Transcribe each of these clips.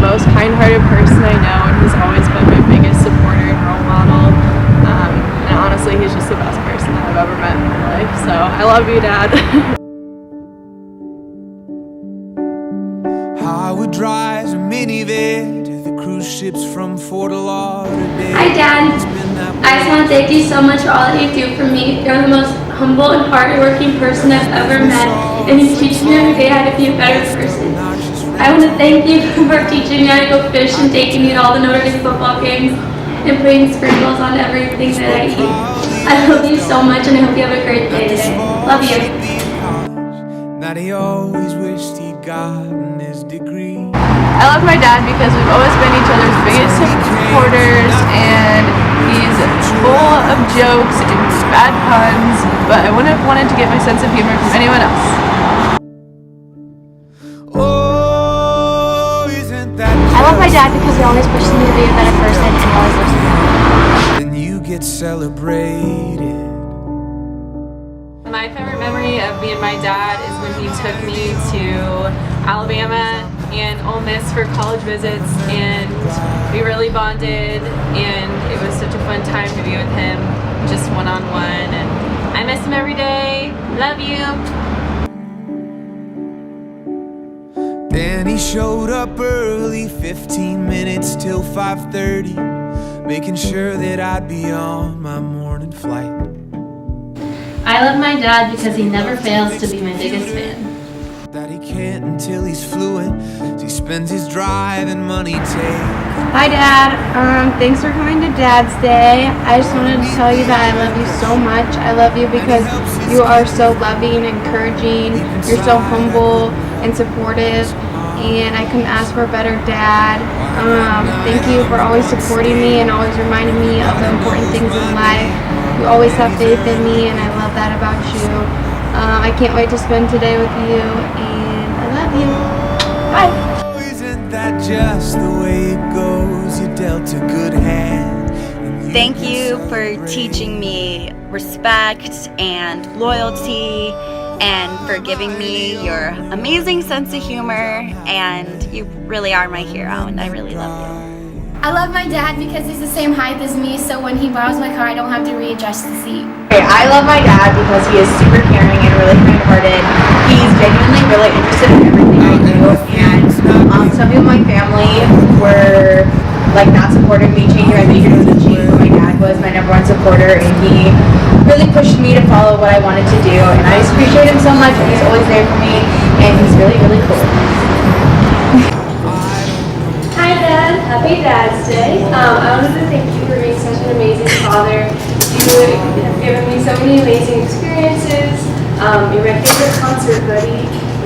most kind-hearted person I know, and he's always been my biggest supporter and role model. And honestly, he's just the best person that I've ever met in my life. So I love you, Dad. I would drive a minivan to the cruise ships from Fort Lauderdale. Hi, Dad. I just want to thank you so much for all that you do for me. You're the most humble and hardworking person I've ever met, and you teach me every day how to be a better person. I want to thank you for teaching me how to go fish and taking me to all the Notre Dame football games and putting sprinkles on everything that I eat. I love you so much, and I hope you have a great day today. Love you. That he always wished he'd gotten his degree. I love my dad because we've always been each other's biggest supporters, and he's full of jokes and bad puns, but I wouldn't have wanted to get my sense of humor from anyone else. Oh, isn't that I love my dad because he always pushes me to be a better person and he always listens to me. then you get celebrated? My favorite memory of me and my dad is when he took me to Alabama and Ole Miss for college visits, and we really bonded, and it was such a fun time to be with him, just one-on-one, and I miss him every day. Love you. Then he showed up early, 15 minutes till 5:30, making sure that I'd be on my morning flight. I love my dad because he never fails to be my biggest fan. That he can't until he's fluent, he spends his driving money take. Hi, Dad. Thanks for coming to Dad's Day. I just wanted to tell you that I love you so much. I love you because you are so loving, encouraging, you're so humble and supportive, and I couldn't ask for a better dad. Thank you for always supporting me and always reminding me of the important things in life. You always have faith in me, and I love that about you. I can't wait to spend today with you, and I love you. Bye. Oh, isn't that just the way it goes? You dealt a good hand. Thank you for teaching me respect and loyalty, and for giving me your amazing sense of humor, and you really are my hero, and I really love you. I love my dad because he's the same height as me, so when he borrows my car, I don't have to readjust the seat. I love my dad because he is super caring and really kind-hearted. He's genuinely really interested in everything I do, and some people in my family were not supportive of me changing my major to teaching, but my dad was my #1 supporter, and he really pushed me to follow what I wanted to do, and I just appreciate him so much, and he's always there for me, and he's really, really cool. Hi, Dad. Happy Dad's Day. I wanted to thank you for being such an amazing father. You have given me so many amazing experiences. You're my favorite concert buddy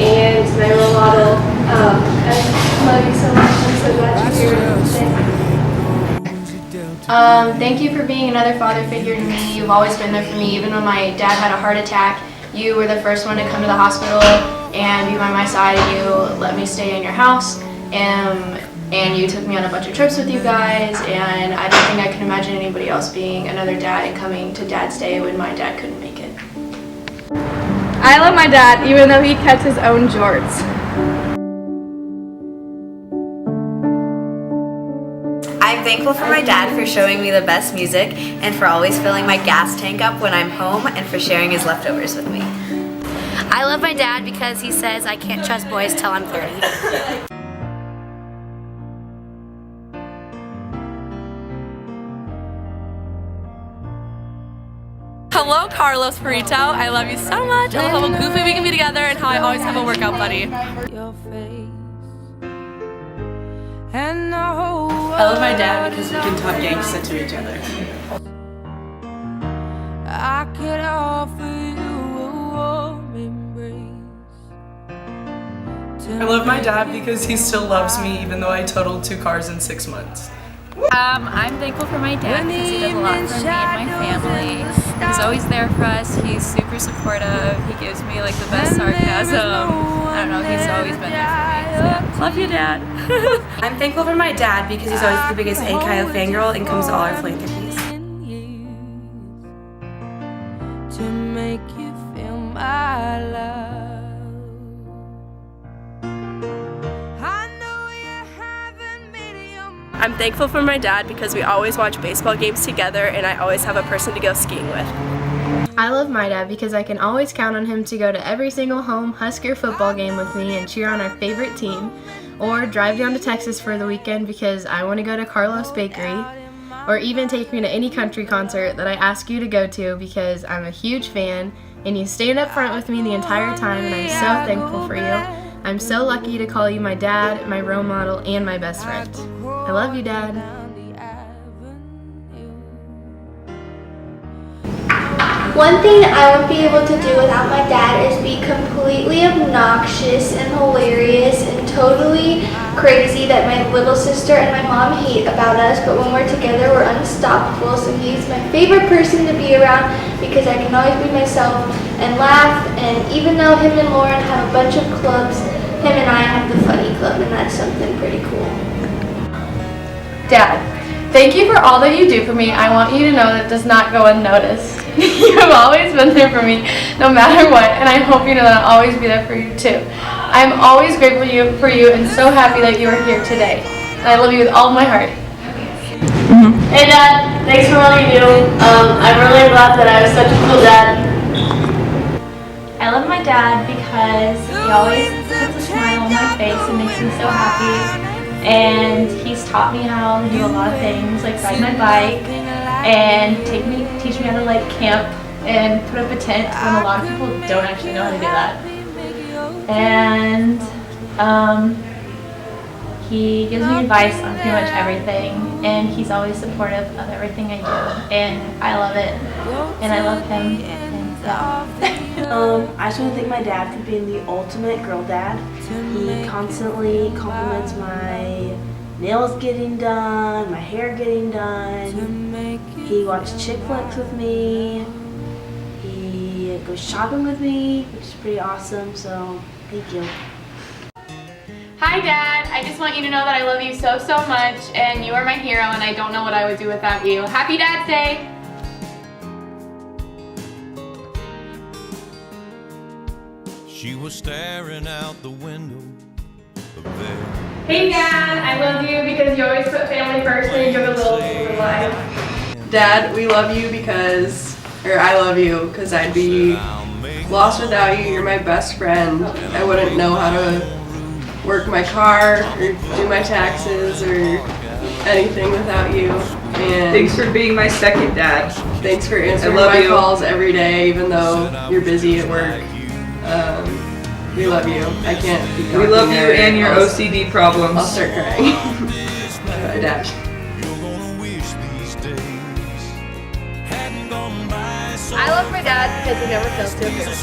and my role model. I love you so much. I'm so glad you're here today. Thank you for being another father figure to me. You've always been there for me. Even when my dad had a heart attack, you were the first one to come to the hospital and be by my side. You let me stay in your house, and you took me on a bunch of trips with you guys, and I don't think I can imagine anybody else being another dad and coming to Dad's Day when my dad couldn't make it. I love my dad even though he cuts his own jorts. I'm thankful for my dad for showing me the best music, and for always filling my gas tank up when I'm home, and for sharing his leftovers with me. I love my dad because he says I can't trust boys till I'm 30. Hello, Carlos Perito. I love you so much. I love how goofy we can be together and how I always have a workout buddy. I love my dad because we can talk gangsta to each other. I could offer you a warm embrace. I love my dad because he still loves me even though I totaled 2 cars in 6 months. I'm thankful for my dad because he does a lot for me and my family. He's always there for us. He's super supportive. He gives me the best sarcasm. I don't know, he's always been there for me. So, yeah. Love you, Dad. I'm thankful for my dad because he's always the biggest AKIO fangirl and comes to all our philanthropies. To make you feel my love. I know you haven't I'm thankful for my dad because we always watch baseball games together and I always have a person to go skiing with. I love my dad because I can always count on him to go to every single home Husker football game with me and cheer on our favorite team, or drive down to Texas for the weekend because I want to go to Carlos Bakery, or even take me to any country concert that I ask you to go to because I'm a huge fan and you stand up front with me the entire time and I'm so thankful for you. I'm so lucky to call you my dad, my role model, and my best friend. I love you, Dad. One thing I won't be able to do without my dad is be completely obnoxious and hilarious and totally crazy that my little sister and my mom hate about us, but when we're together we're unstoppable. So he's my favorite person to be around because I can always be myself and laugh, and even though him and Lauren have a bunch of clubs, him and I have the funny club, and that's something pretty cool. Dad, thank you for all that you do for me. I want you to know that does not go unnoticed. You've always been there for me, no matter what, and I hope you know that I'll always be there for you too. I'm always grateful for you and so happy that you are here today. And I love you with all my heart. Hey Dad, thanks for all you do. I'm really glad that I was such a cool dad. I love my dad because he always puts a smile on my face and makes me so happy. And he's taught me how to do a lot of things, like ride my bike and teach me how to like camp and put up a tent when a lot of people don't actually know how to do that. And he gives me advice on pretty much everything, and he's always supportive of everything I do, and I love it, and I love him. And I just want to thank my dad for being the ultimate girl dad. He constantly compliments my nails getting done, my hair getting done. He watches chick flicks with me. He goes shopping with me, which is pretty awesome, so thank you. Hi Dad, I just want you to know that I love you so much and you are my hero and I don't know what I would do without you. Happy Dad's Day! She was staring out the window. Hey Dad, I love you because you always put family first and you give a little to life. Dad, we love you because, or I love you because I'd be lost without you. You're my best friend. I wouldn't know how to work my car or do my taxes or anything without you. And thanks for being my second dad. Thanks for answering my calls every day, even though you're busy at work. We love you. I can't keep talking. We love you and your OCD problems. I'll start crying. Bye, Dad. I love my dad because he never fails to appear.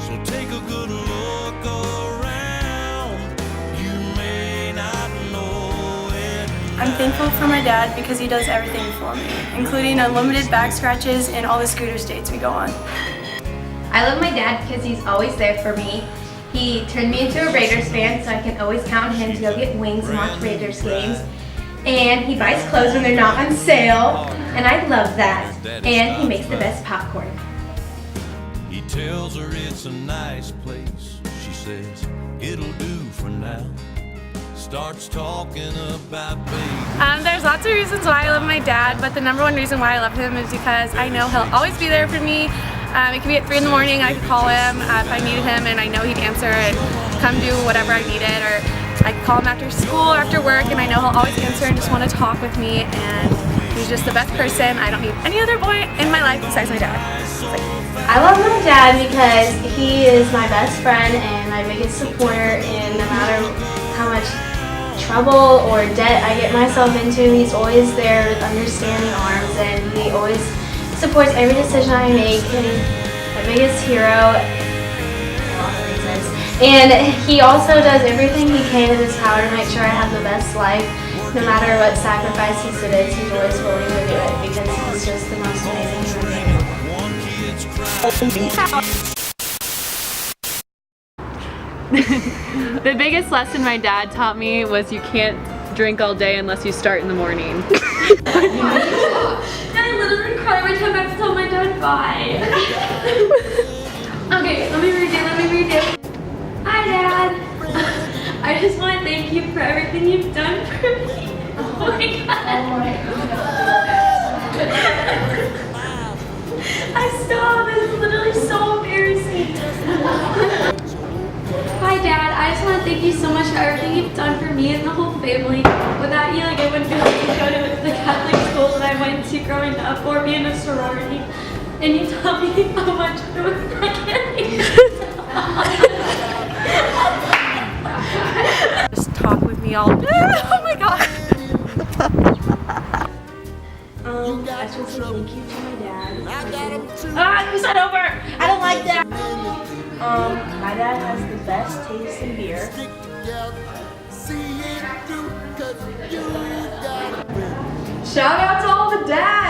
So take a good look around. You may not know it. I'm thankful for my dad because he does everything for me, including unlimited back scratches and all the scooter dates we go on. I love my dad because he's always there for me. He turned me into a Raiders fan, so I can always count on him to go get wings and watch Raiders games. And he buys clothes when they're not on sale, and I love that. And he makes the best popcorn. He tells her it's a nice place. She says it'll do for now. Starts talking about baby. There's lots of reasons why I love my dad, but the number one reason why I love him is because I know he'll always be there for me. It could be at 3 in the morning, I could call him if I needed him and I know he'd answer and come do whatever I needed, or I could call him after school or after work and I know he'll always answer and just want to talk with me, and he's just the best person. I don't need any other boy in my life besides my dad. I love my dad because he is my best friend and my biggest supporter, and no matter how much trouble or debt I get myself into, he's always there with understanding arms, and he always supports every decision I make, and my biggest hero. And he also does everything he can in his power to make sure I have the best life. No matter what sacrifices it is, he's always willing to do it because he's just the most amazing human being. The biggest lesson my dad taught me was you can't drink all day unless you start in the morning. I literally cry every time I have to tell my dad bye. Okay, let me read it. Hi, Dad. I just want to thank you for everything you've done for me. Oh my God. Oh my God. Stop, it's literally so embarrassing. Hi Dad, I just want to thank you so much for everything you've done for me and the whole family. Without you, I wouldn't be able to go to the Catholic school that I went to growing up or be in a sorority. And you taught me how much I can't even. Just talk with me all day. Oh my God. I just want to say thank you to my dad. You said over. I don't like that. My dad has the best taste in beer. Shout out to all the dads!